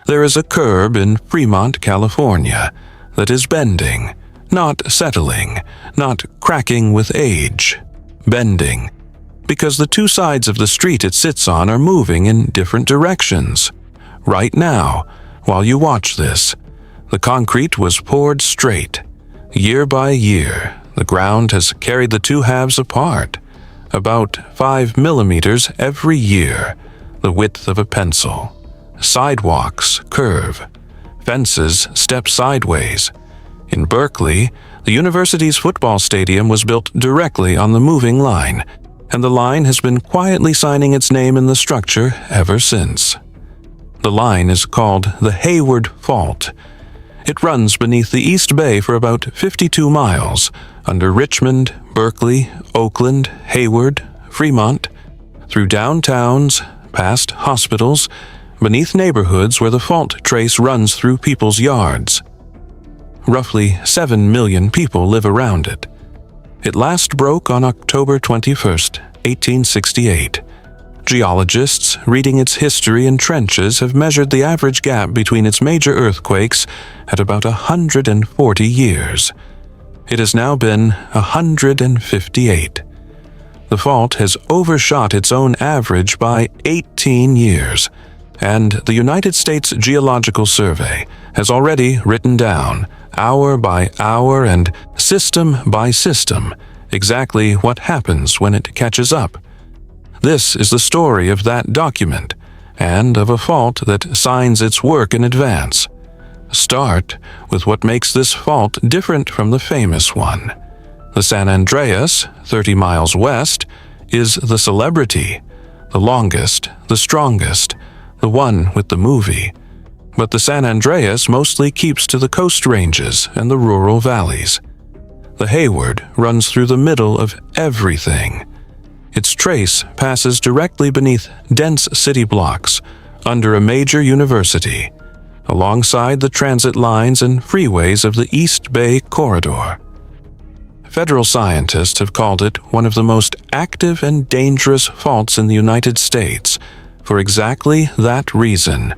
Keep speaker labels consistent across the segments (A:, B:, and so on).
A: There is a curb in Fremont, California, that is bending, not settling, not cracking with age, bending, because the two sides of the street it sits on are moving in different directions. Right now, while you watch this, the concrete was poured straight. Year by year, the ground has carried the two halves apart, about 5 millimeters every year, the width of a pencil. Sidewalks curve. Fences step sideways. In Berkeley, the university's football stadium was built directly on the moving line, and the line has been quietly signing its name in the structure ever since. The line is called the Hayward Fault. It runs beneath the East Bay for about 52 miles, under Richmond, Berkeley, Oakland, Hayward, Fremont, through downtowns, past hospitals, beneath neighborhoods where the fault trace runs through people's yards. Roughly 7 million people live around it. It last broke on October 21, 1868. Geologists reading its history in trenches have measured the average gap between its major earthquakes at about 140 years. It has now been 158. The fault has overshot its own average by 18 years, and the United States Geological Survey has already written down, hour by hour and system by system, exactly what happens when it catches up. This is the story of that document, and of a fault that signs its work in advance. Start with what makes this fault different from the famous one. The San Andreas, 30 miles west, is the celebrity, the longest, the strongest, the one with the movie. But the San Andreas mostly keeps to the coast ranges and the rural valleys. The Hayward runs through the middle of everything. Its trace passes directly beneath dense city blocks, under a major university, alongside the transit lines and freeways of the East Bay Corridor. Federal scientists have called it one of the most active and dangerous faults in the United States for exactly that reason.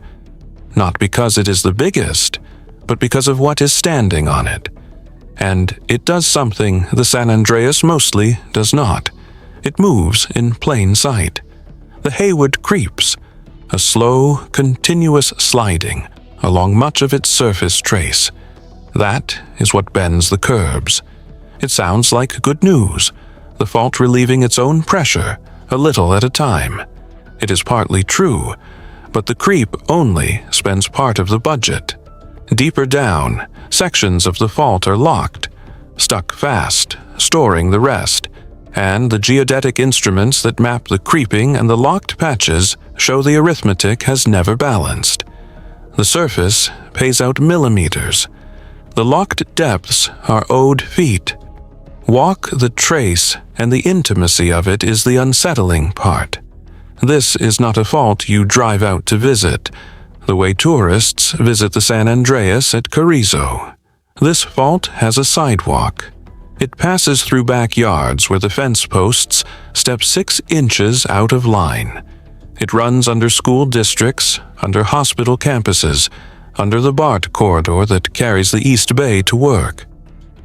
A: Not because it is the biggest, but because of what is standing on it. And it does something the San Andreas mostly does not. It moves in plain sight. The Hayward creeps, a slow, continuous sliding along much of its surface trace. That is what bends the curbs. It sounds like good news, the fault relieving its own pressure, a little at a time. It is partly true, but the creep only spends part of the budget. Deeper down, sections of the fault are locked, stuck fast, storing the rest, and the geodetic instruments that map the creeping and the locked patches show the arithmetic has never balanced. The surface pays out millimeters. The locked depths are owed feet. Walk the trace, and the intimacy of it is the unsettling part. This is not a fault you drive out to visit, the way tourists visit the San Andreas at Carrizo. This fault has a sidewalk. It passes through backyards where the fence posts step 6 inches out of line. It runs under school districts, under hospital campuses, under the BART corridor that carries the East Bay to work.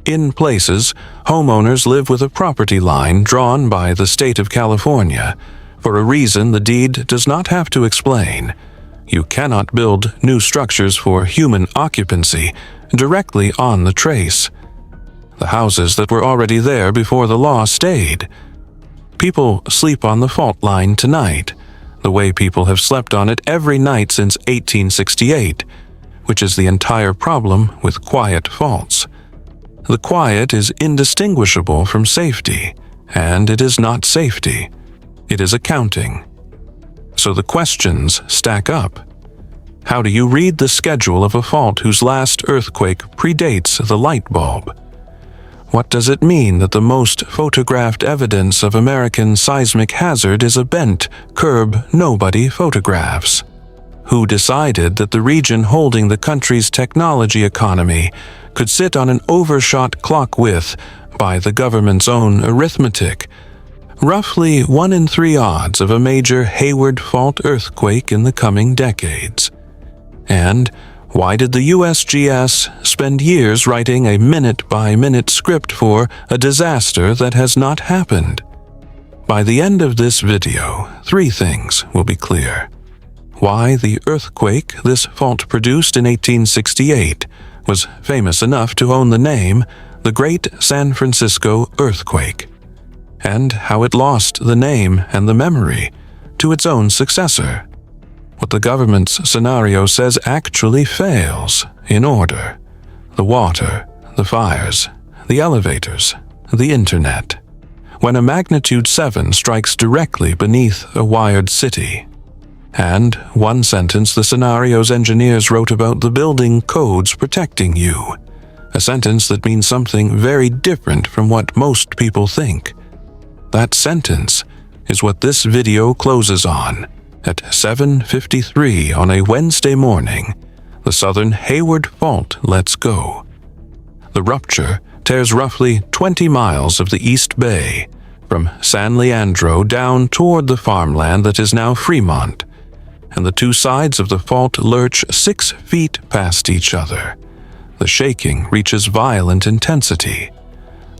A: In places, homeowners live with a property line drawn by the state of California, for a reason the deed does not have to explain. You cannot build new structures for human occupancy directly on the trace. The houses that were already there before the law stayed. People sleep on the fault line tonight, the way people have slept on it every night since 1868, which is the entire problem with quiet faults. The quiet is indistinguishable from safety, and it is not safety. It is accounting. So the questions stack up. How do you read the schedule of a fault whose last earthquake predates the light bulb? What does it mean that the most photographed evidence of American seismic hazard is a bent curb nobody photographs? Who decided that the region holding the country's technology economy could sit on an overshot clock width by the government's own arithmetic? Roughly 1 in 3 odds of a major Hayward Fault earthquake in the coming decades. And why did the USGS spend years writing a minute-by-minute script for a disaster that has not happened? By the end of this video, 3 things will be clear. Why the earthquake this fault produced in 1868 was famous enough to own the name the Great San Francisco Earthquake, and how it lost the name and the memory to its own successor. What the government's scenario says actually fails in order: the water, the fires, the elevators, the internet. When a magnitude 7 strikes directly beneath a wired city. And one sentence the scenario's engineers wrote about the building codes protecting you. A sentence that means something very different from what most people think. That sentence is what this video closes on. At 7:53 on a Wednesday morning, the southern Hayward Fault lets go. The rupture tears roughly 20 miles of the East Bay, from San Leandro down toward the farmland that is now Fremont, and the 2 sides of the fault lurch 6 feet past each other. The shaking reaches violent intensity,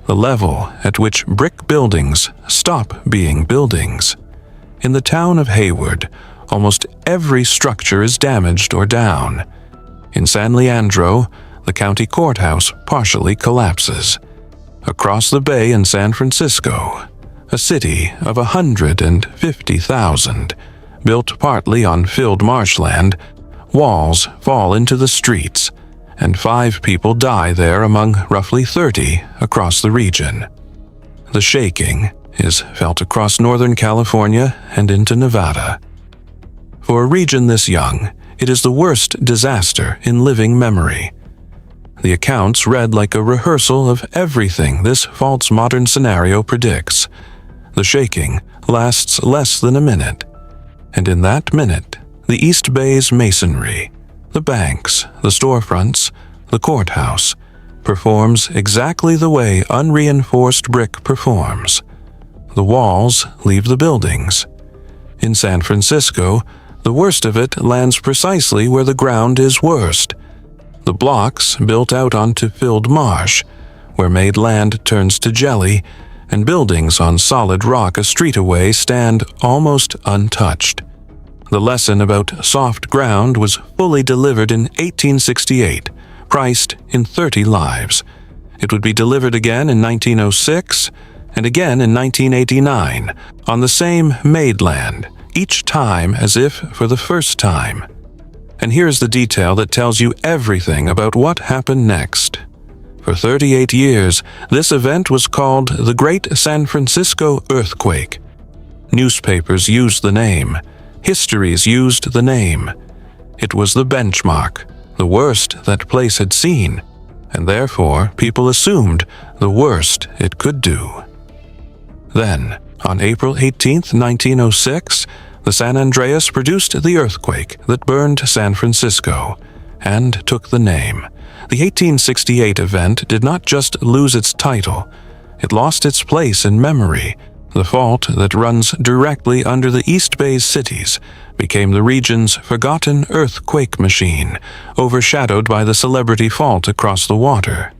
A: the level at which brick buildings stop being buildings. In the town of Hayward, almost every structure is damaged or down. In San Leandro, the county courthouse partially collapses. Across the bay in San Francisco, a city of 150,000, built partly on filled marshland, walls fall into the streets, and 5 people die there among roughly 30 across the region. The shaking is felt across Northern California and into Nevada. For a region this young, it is the worst disaster in living memory. The accounts read like a rehearsal of everything this fault's modern scenario predicts. The shaking lasts less than a minute, and in that minute, the East Bay's masonry, the banks, the storefronts, the courthouse, performs exactly the way unreinforced brick performs. The walls leave the buildings. In San Francisco, the worst of it lands precisely where the ground is worst. The blocks built out onto filled marsh, where made land turns to jelly, and buildings on solid rock a street away stand almost untouched. The lesson about soft ground was fully delivered in 1868, priced in 30 lives. It would be delivered again in 1906 and again in 1989 on the same made land, each time as if for the first time. And here's the detail that tells you everything about what happened next. For 38 years, this event was called the Great San Francisco Earthquake. Newspapers used the name. Histories used the name. It was the benchmark, the worst that place had seen, and therefore people assumed the worst it could do. Then, on April 18, 1906, the San Andreas produced the earthquake that burned San Francisco and took the name. The 1868 event did not just lose its title, it lost its place in memory. The fault that runs directly under the East Bay's cities became the region's forgotten earthquake machine, overshadowed by the celebrity fault across the water.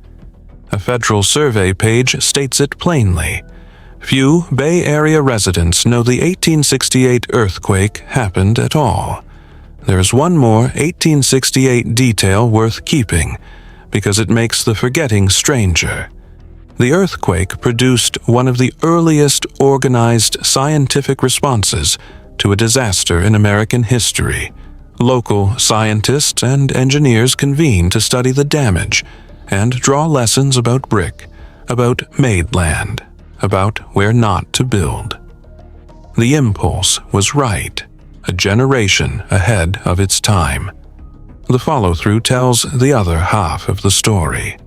A: A federal survey page states it plainly. Few Bay Area residents know the 1868 earthquake happened at all. There is one more 1868 detail worth keeping, because it makes the forgetting stranger. The earthquake produced one of the earliest organized scientific responses to a disaster in American history. Local scientists and engineers convened to study the damage and draw lessons about brick, about made land, about where not to build. The impulse was right, a generation ahead of its time. The follow-through tells the other half of the story.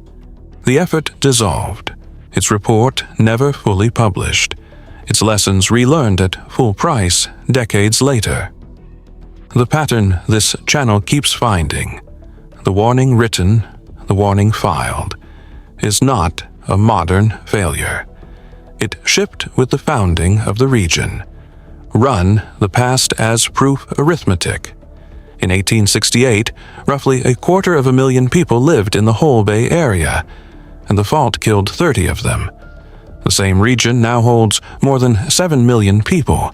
A: The effort dissolved, its report never fully published, its lessons relearned at full price decades later. The pattern this channel keeps finding, the warning written, the warning filed, is not a modern failure. It shipped with the founding of the region. Run the past as proof arithmetic. In 1868, roughly 250,000 people lived in the whole Bay Area, and the fault killed 30 of them. The same region now holds more than 7 million people,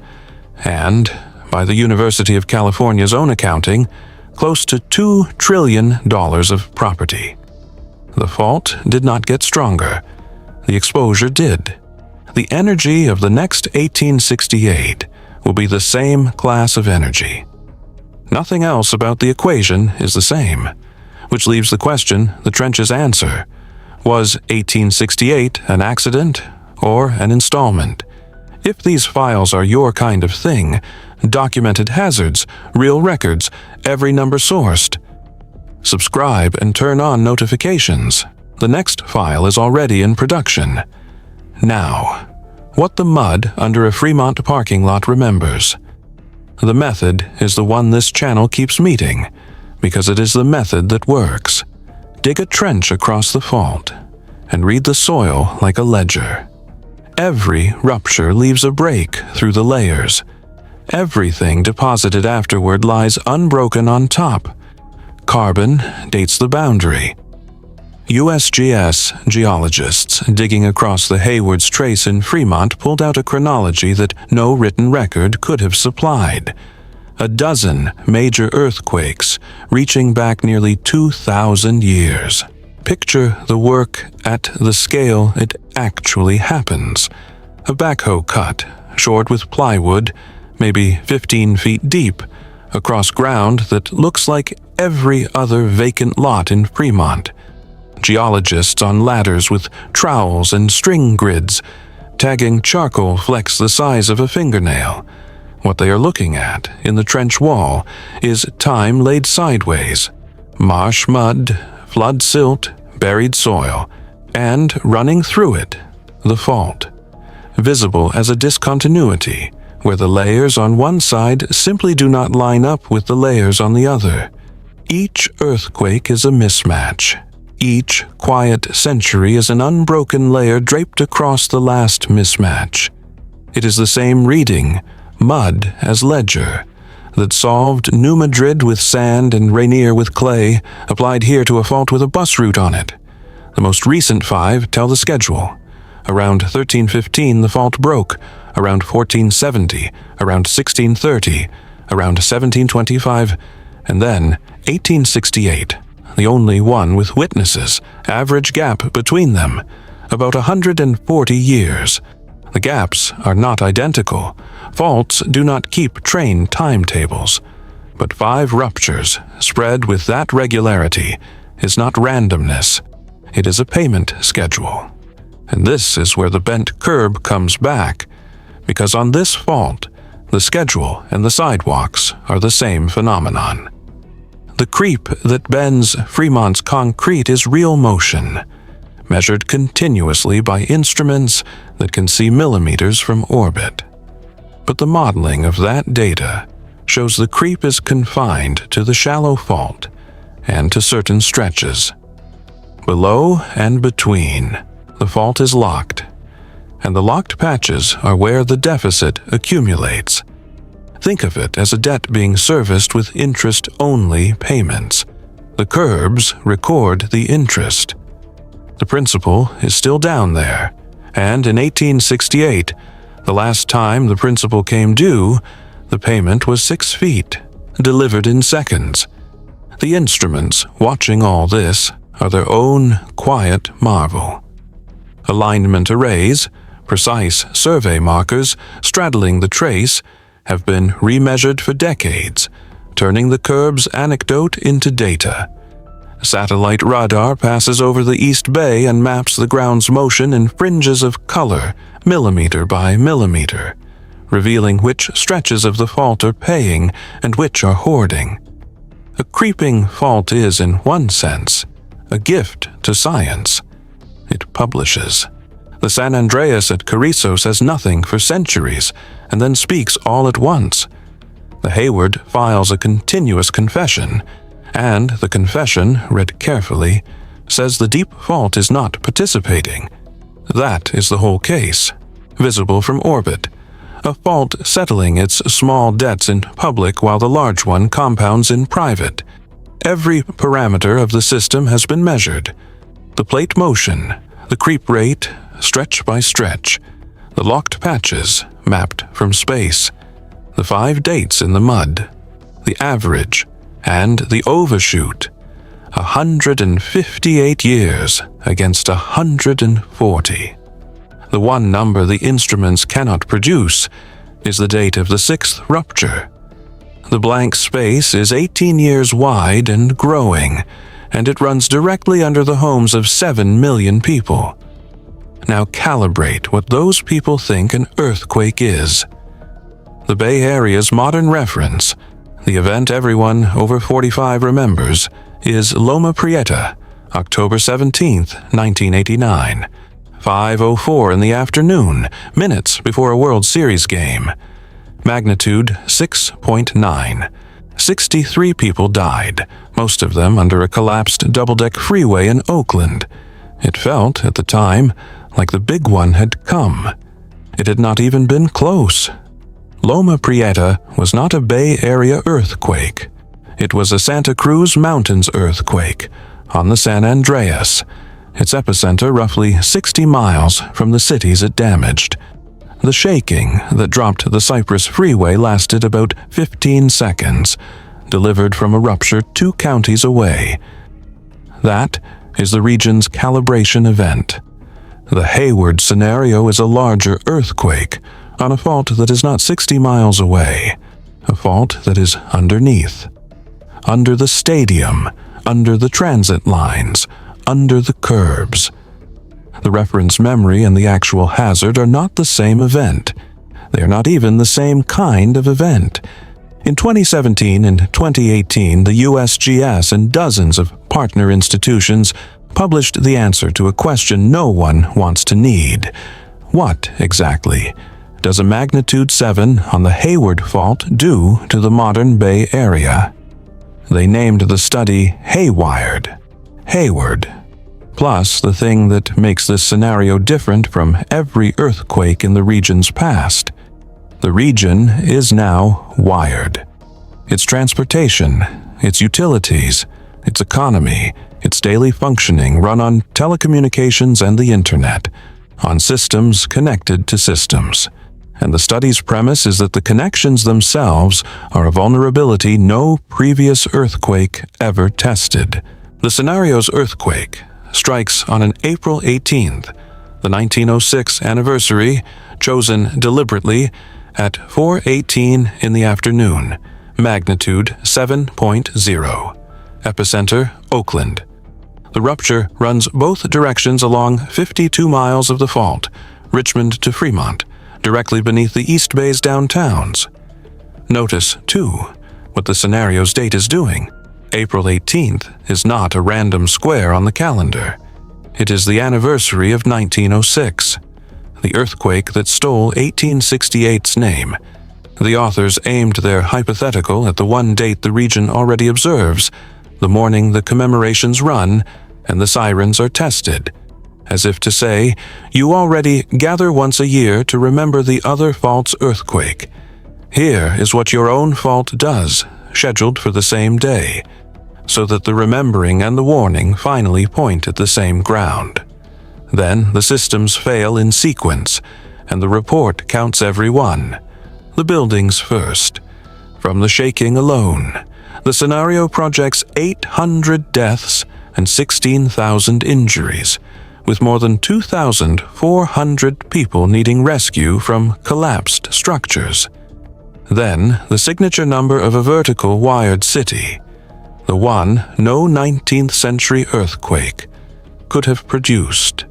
A: and, by the University of California's own accounting, close to $2 trillion of property. The fault did not get stronger. The exposure did. The energy of the next 1868 will be the same class of energy. Nothing else about the equation is the same, which leaves the question the trenches answer. Was 1868 an accident or an installment? If these files are your kind of thing, documented hazards, real records, every number sourced, subscribe and turn on notifications. The next file is already in production. Now, what the mud under a Fremont parking lot remembers. The method is the one this channel keeps meeting, because it is the method that works. Dig a trench across the fault, and read the soil like a ledger. Every rupture leaves a break through the layers. Everything deposited afterward lies unbroken on top. Carbon dates the boundary. USGS geologists digging across the Hayward's trace in Fremont pulled out a chronology that no written record could have supplied. 12 major earthquakes reaching back nearly 2,000 years. Picture the work at the scale it actually happens. A backhoe cut, shored with plywood, maybe 15 feet deep, across ground that looks like every other vacant lot in Fremont. Geologists on ladders with trowels and string grids, tagging charcoal flecks the size of a fingernail. What they are looking at in the trench wall is time laid sideways, marsh mud, flood silt, buried soil, and running through it, the fault, visible as a discontinuity, where the layers on one side simply do not line up with the layers on the other. Each earthquake is a mismatch. Each quiet century is an unbroken layer draped across the last mismatch. It is the same reading, mud as ledger, that solved New Madrid with sand and Rainier with clay, applied here to a fault with a bus route on it. The most recent 5 tell the schedule. Around 1315 the fault broke, around 1470, around 1630, around 1725, and then 1868. The only one with witnesses, average gap between them, about 140 years. The gaps are not identical. Faults do not keep train timetables. But 5 ruptures, spread with that regularity, is not randomness. It is a payment schedule. And this is where the bent curb comes back, because on this fault, the schedule and the sidewalks are the same phenomenon. The creep that bends Fremont's concrete is real motion, measured continuously by instruments that can see millimeters from orbit. But the modeling of that data shows the creep is confined to the shallow fault and to certain stretches. Below and between, the fault is locked, and the locked patches are where the deficit accumulates. Think of it as a debt being serviced with interest-only payments. The curbs record the interest. The principal is still down there, and in 1868, the last time the principal came due, the payment was 6 feet, delivered in seconds. The instruments watching all this are their own quiet marvel. Alignment arrays, precise survey markers straddling the trace, have been remeasured for decades, turning the curb's anecdote into data. Satellite radar passes over the East Bay and maps the ground's motion in fringes of color, millimeter by millimeter, revealing which stretches of the fault are paying and which are hoarding. A creeping fault is, in one sense, a gift to science. It publishes. The San Andreas at Carrizo says nothing for centuries and then speaks all at once. The Hayward files a continuous confession, and the confession, read carefully, says the deep fault is not participating. That is the whole case, visible from orbit, a fault settling its small debts in public while the large one compounds in private. Every parameter of the system has been measured. The plate motion, the creep rate, stretch by stretch, the locked patches mapped from space, the 5 dates in the mud, the average, and the overshoot. 158 years against 140. The one number the instruments cannot produce is the date of the 6th rupture. The blank space is 18 years wide and growing, and it runs directly under the homes of 7 million people. Now calibrate what those people think an earthquake is. The Bay Area's modern reference, the event everyone over 45 remembers, is Loma Prieta, October 17, 1989, 5:04 in the afternoon, minutes before a World Series game. Magnitude 6.9. 63 people died, most of them under a collapsed double-deck freeway in Oakland. It felt, at the time, like the big one had come. It had not even been close. Loma Prieta was not a Bay Area earthquake. It was a Santa Cruz Mountains earthquake on the San Andreas, its epicenter roughly 60 miles from the cities it damaged. The shaking that dropped the Cypress Freeway lasted about 15 seconds, delivered from a rupture 2 counties away. That is the region's calibration event. The Hayward scenario is a larger earthquake on a fault that is not 60 miles away, a fault that is underneath. Under the stadium, under the transit lines, under the curbs. The reference memory and the actual hazard are not the same event. They are not even the same kind of event. In 2017 and 2018, the USGS and dozens of partner institutions published the answer to a question no one wants to need. What, exactly, does a magnitude 7 on the Hayward Fault do to the modern Bay Area? They named the study HayWired, Hayward. Plus, the thing that makes this scenario different from every earthquake in the region's past. The region is now wired. Its transportation, its utilities, its economy, its daily functioning run on telecommunications and the internet, on systems connected to systems. And the study's premise is that the connections themselves are a vulnerability no previous earthquake ever tested. The scenario's earthquake strikes on an April 18th, the 1906 anniversary, chosen deliberately at 4:18 in the afternoon, magnitude 7.0. Epicenter, Oakland. The rupture runs both directions along 52 miles of the fault, Richmond to Fremont, directly beneath the East Bay's downtowns. Notice, too, what the scenario's date is doing. April 18th is not a random square on the calendar. It is the anniversary of 1906, the earthquake that stole 1868's name. The authors aimed their hypothetical at the one date the region already observes, the morning the commemorations run and the sirens are tested, as if to say, you already gather once a year to remember the other fault's earthquake. Here is what your own fault does, scheduled for the same day, so that the remembering and the warning finally point at the same ground. Then the systems fail in sequence, and the report counts every one. The buildings first. From the shaking alone, the scenario projects 800 deaths and 16,000 injuries, with more than 2,400 people needing rescue from collapsed structures. Then, the signature number of a vertical wired city, the one no 19th century earthquake could have produced.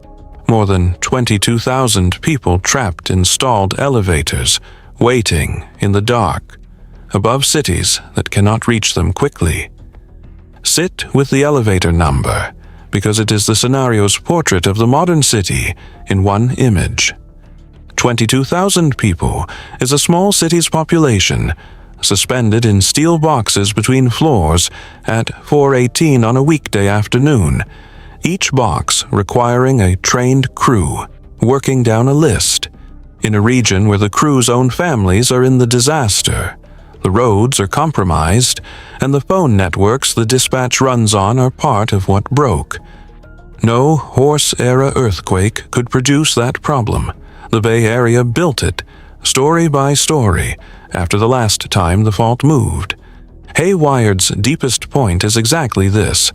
A: More than 22,000 people trapped in stalled elevators, waiting in the dark, above cities that cannot reach them quickly. Sit with the elevator number, because it is the scenario's portrait of the modern city in one image. 22,000 people is a small city's population, suspended in steel boxes between floors at 4:18 on a weekday afternoon, each box requiring a trained crew working down a list. in a region where the crew's own families are in the disaster. The roads are compromised, and the phone networks the dispatch runs on are part of what broke. No Horse-era earthquake could produce that problem. The Bay Area built it, story by story, after the last time the fault moved. HayWired's deepest point is exactly this.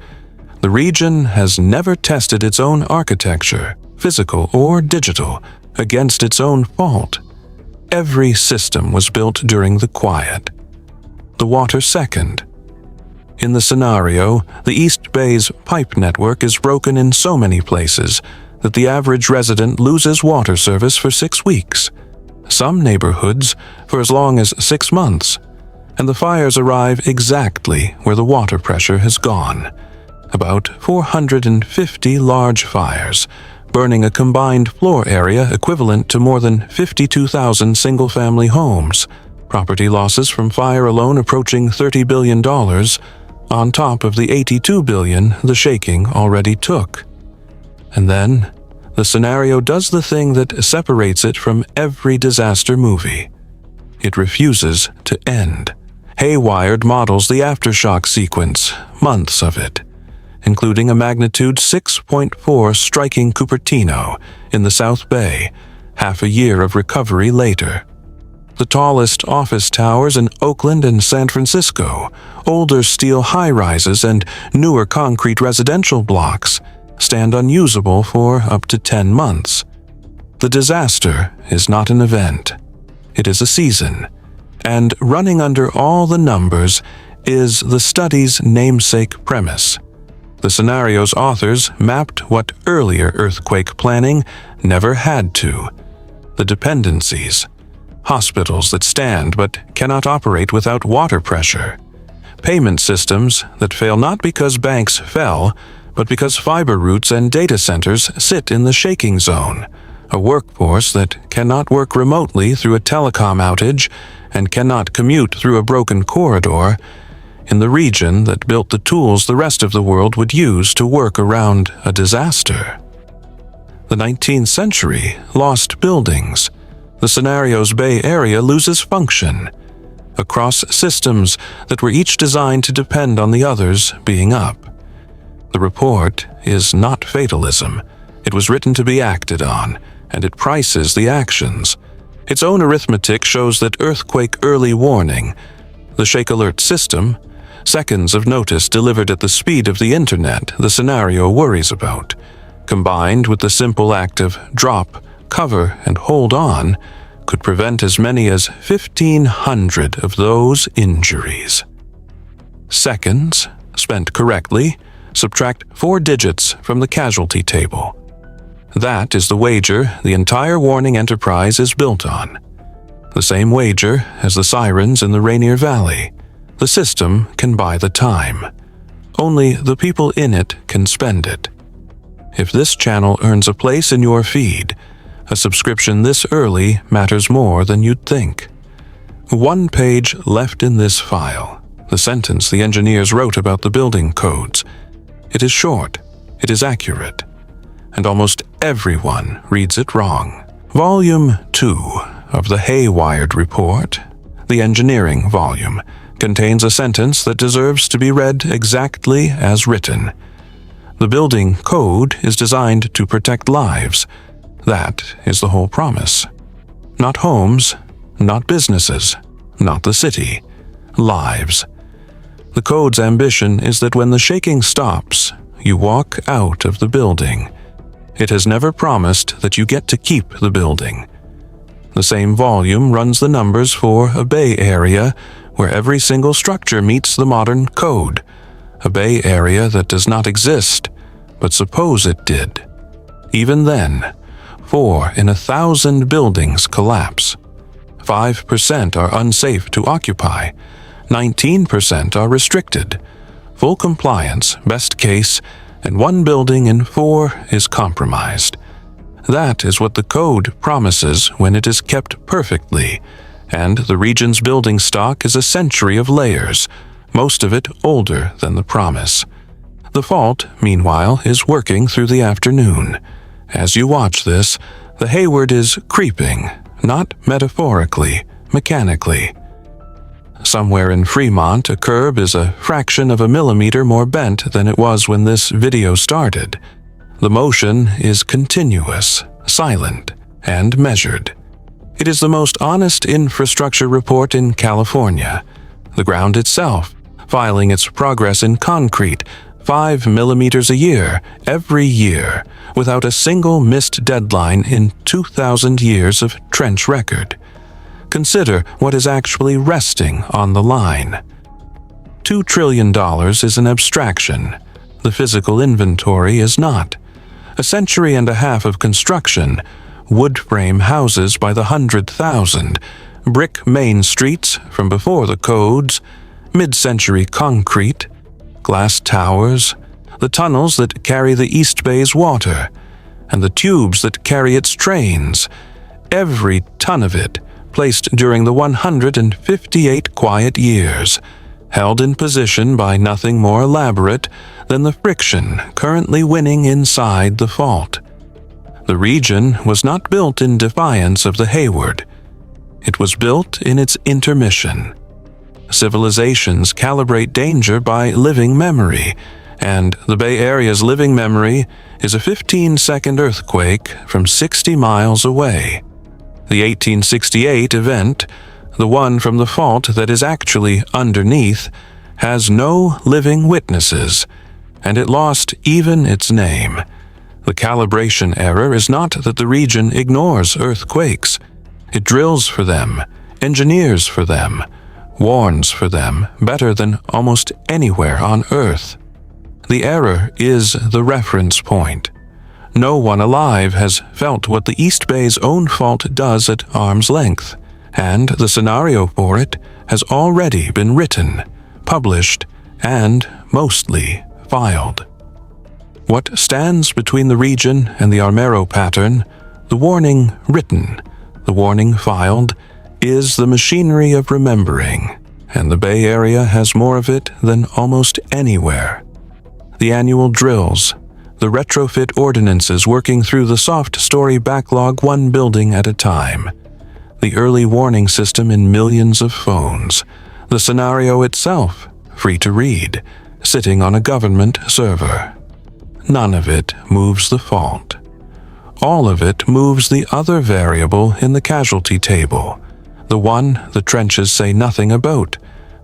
A: The region has never tested its own architecture, physical or digital, against its own fault. Every system was built during the quiet. The water second. In the scenario, the East Bay's pipe network is broken in so many places that the average resident loses water service for 6 weeks, some neighborhoods for as long as 6 months, and the fires arrive exactly where the water pressure has gone. About 450 large fires, burning a combined floor area equivalent to more than 52,000 single-family homes. Property losses from fire alone approaching $30 billion, on top of the $82 billion the shaking already took. And then, the scenario does the thing that separates it from every disaster movie. It refuses to end. HayWired models the aftershock sequence, months of it, including a magnitude 6.4 striking Cupertino in the South Bay, half a year of recovery later. The tallest office towers in Oakland and San Francisco, older steel high-rises and newer concrete residential blocks stand unusable for up to 10 months. The disaster is not an event. It is a season, and running under all the numbers is the study's namesake premise. The scenario's authors mapped what earlier earthquake planning never had to: the dependencies. Hospitals that stand but cannot operate without water pressure. Payment systems that fail not because banks fell, but because fiber routes and data centers sit in the shaking zone. A workforce that cannot work remotely through a telecom outage and cannot commute through a broken corridor in the region that built the tools the rest of the world would use to work around a disaster. The 19th century lost buildings. The scenario's Bay Area loses function across systems that were each designed to depend on the others being up. The report is not fatalism. It was written to be acted on, and it prices the actions. Its own arithmetic shows that earthquake early warning, the shake alert system, seconds of notice delivered at the speed of the internet the scenario worries about, combined with the simple act of drop, cover, and hold on, could prevent as many as 1,500 of those injuries. Seconds, spent correctly, subtract 4 digits from the casualty table. That is the wager the entire warning enterprise is built on. The same wager as the sirens in the Rainier Valley. The system can buy the time. Only the people in it can spend it. If this channel earns a place in your feed, a subscription this early matters more than you'd think. 1 page left in this file, the sentence the engineers wrote about the building codes. It is short, it is accurate, and almost everyone reads it wrong. Volume 2 of the HayWired report, the engineering volume, contains a sentence that deserves to be read exactly as written. The building code is designed to protect lives. That is the whole promise. Not homes, not businesses, not the city. Lives. The code's ambition is that when the shaking stops, you walk out of the building. It has never promised that you get to keep the building. The same volume runs the numbers for a Bay Area where every single structure meets the modern code. A Bay Area that does not exist, but suppose it did. Even then, 4 in 1,000 buildings collapse. 5% are unsafe to occupy. 19% are restricted. Full compliance, best case, and 1 building in 4 is compromised. That is what the code promises when it is kept perfectly, and the region's building stock is a century of layers, most of it older than the promise. The fault, meanwhile, is working through the afternoon. As you watch this, the Hayward is creeping, not metaphorically, mechanically. Somewhere in Fremont, a curb is a fraction of a millimeter more bent than it was when this video started. The motion is continuous, silent, and measured. It is the most honest infrastructure report in California. The ground itself, filing its progress in concrete, 5 millimeters a year, every year, without a single missed deadline in 2,000 years of trench record. Consider what is actually resting on the line. $2 trillion is an abstraction. The physical inventory is not. A century and a half of construction, wood frame houses by the 100,000, brick main streets from before the codes, mid-century concrete, glass towers, the tunnels that carry the East Bay's water, and the tubes that carry its trains, every ton of it placed during the 158 quiet years, held in position by nothing more elaborate than the friction currently winning inside the fault. The region was not built in defiance of the Hayward. It was built in its intermission. Civilizations calibrate danger by living memory, and the Bay Area's living memory is a 15-second earthquake from 60 miles away. The 1868 event, the one from the fault that is actually underneath, has no living witnesses, and it lost even its name. The calibration error is not that the region ignores earthquakes. It drills for them, engineers for them, warns for them better than almost anywhere on Earth. The error is the reference point. No one alive has felt what the East Bay's own fault does at arm's length, and the scenario for it has already been written, published, and mostly filed. What stands between the region and the Armero pattern, the warning written, the warning filed, is the machinery of remembering, and the Bay Area has more of it than almost anywhere. The annual drills, the retrofit ordinances working through the soft-story backlog one building at a time, the early warning system in millions of phones, the scenario itself, free to read, sitting on a government server. None of it moves the fault. All of it moves the other variable in the casualty table, the one the trenches say nothing about,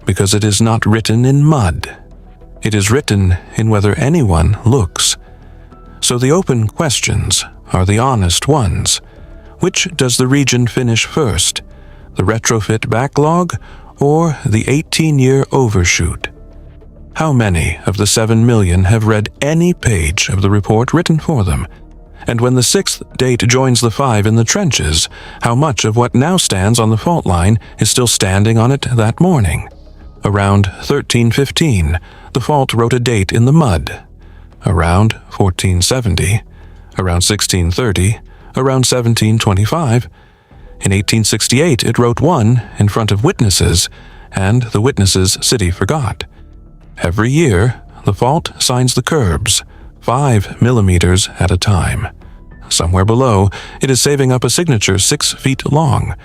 A: because it is not written in mud. It is written in whether anyone looks. So the open questions are the honest ones. Which does the region finish first, the retrofit backlog or the 18-year overshoot? How many of the 7 million have read any page of the report written for them? And when the 6th date joins the 5 in the trenches, how much of what now stands on the fault line is still standing on it that morning? Around 1315, the fault wrote a date in the mud. Around 1470, around 1630, around 1725. In 1868, it wrote one in front of witnesses, and the witnesses' city forgot. Every year, the fault signs the curbs, 5 millimeters at a time. Somewhere below, it is saving up a signature 6 feet long.